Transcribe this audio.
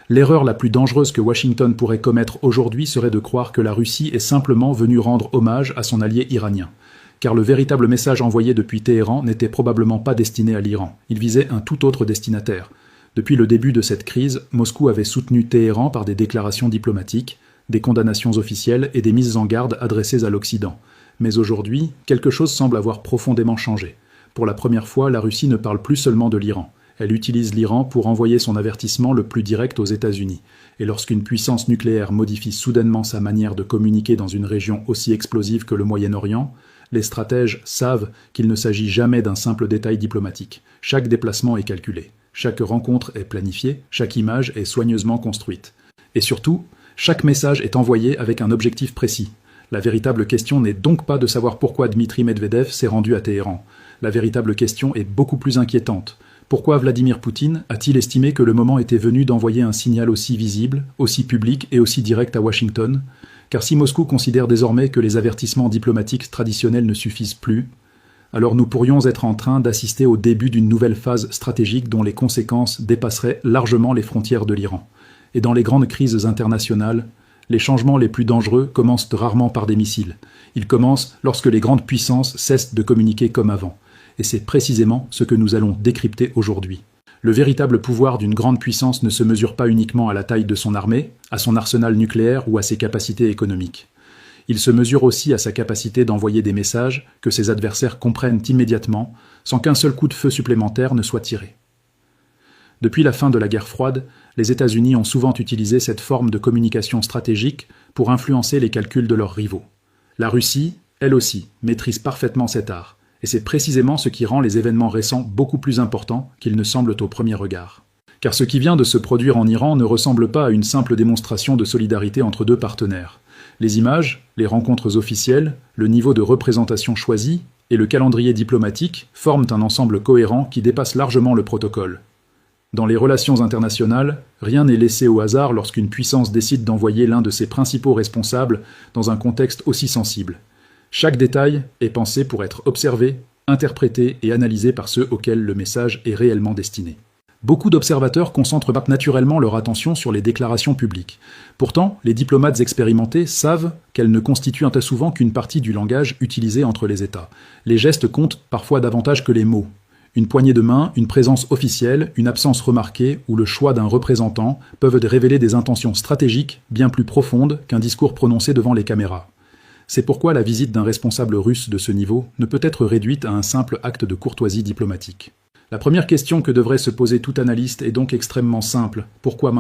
L'erreur la plus dangereuse que Washington pourrait commettre aujourd'hui serait de croire que la Russie est simplement venue rendre hommage à son allié iranien. Car le véritable message envoyé depuis Téhéran n'était probablement pas destiné à l'Iran. Il visait un tout autre destinataire. Depuis le début de cette crise, Moscou avait soutenu Téhéran par des déclarations diplomatiques, des condamnations officielles et des mises en garde adressées à l'Occident. Mais aujourd'hui, quelque chose semble avoir profondément changé. Pour la première fois, la Russie ne parle plus seulement de l'Iran. Elle utilise l'Iran pour envoyer son avertissement le plus direct aux États-Unis. Et lorsqu'une puissance nucléaire modifie soudainement sa manière de communiquer dans une région aussi explosive que le Moyen-Orient, les stratèges savent qu'il ne s'agit jamais d'un simple détail diplomatique. Chaque déplacement est calculé, chaque rencontre est planifiée, chaque image est soigneusement construite. Et surtout, chaque message est envoyé avec un objectif précis. La véritable question n'est donc pas de savoir pourquoi Dmitri Medvedev s'est rendu à Téhéran. La véritable question est beaucoup plus inquiétante. Pourquoi Vladimir Poutine a-t-il estimé que le moment était venu d'envoyer un signal aussi visible, aussi public et aussi direct à Washington ? Car si Moscou considère désormais que les avertissements diplomatiques traditionnels ne suffisent plus, alors nous pourrions être en train d'assister au début d'une nouvelle phase stratégique dont les conséquences dépasseraient largement les frontières de l'Iran. Et dans les grandes crises internationales, les changements les plus dangereux commencent rarement par des missiles. Ils commencent lorsque les grandes puissances cessent de communiquer comme avant. Et c'est précisément ce que nous allons décrypter aujourd'hui. Le véritable pouvoir d'une grande puissance ne se mesure pas uniquement à la taille de son armée, à son arsenal nucléaire ou à ses capacités économiques. Il se mesure aussi à sa capacité d'envoyer des messages que ses adversaires comprennent immédiatement, sans qu'un seul coup de feu supplémentaire ne soit tiré. Depuis la fin de la guerre froide, les États-Unis ont souvent utilisé cette forme de communication stratégique pour influencer les calculs de leurs rivaux. La Russie, elle aussi, maîtrise parfaitement cet art. Et c'est précisément ce qui rend les événements récents beaucoup plus importants qu'ils ne semblent au premier regard. Car ce qui vient de se produire en Iran ne ressemble pas à une simple démonstration de solidarité entre deux partenaires. Les images, les rencontres officielles, le niveau de représentation choisi et le calendrier diplomatique forment un ensemble cohérent qui dépasse largement le protocole. Dans les relations internationales, rien n'est laissé au hasard lorsqu'une puissance décide d'envoyer l'un de ses principaux responsables dans un contexte aussi sensible. Chaque détail est pensé pour être observé, interprété et analysé par ceux auxquels le message est réellement destiné. Beaucoup d'observateurs concentrent naturellement leur attention sur les déclarations publiques. Pourtant, les diplomates expérimentés savent qu'elles ne constituent très souvent qu'une partie du langage utilisé entre les États. Les gestes comptent parfois davantage que les mots. Une poignée de main, une présence officielle, une absence remarquée ou le choix d'un représentant peuvent révéler des intentions stratégiques bien plus profondes qu'un discours prononcé devant les caméras. C'est pourquoi la visite d'un responsable russe de ce niveau ne peut être réduite à un simple acte de courtoisie diplomatique. La première question que devrait se poser tout analyste est donc extrêmement simple. Pourquoi maintenant ?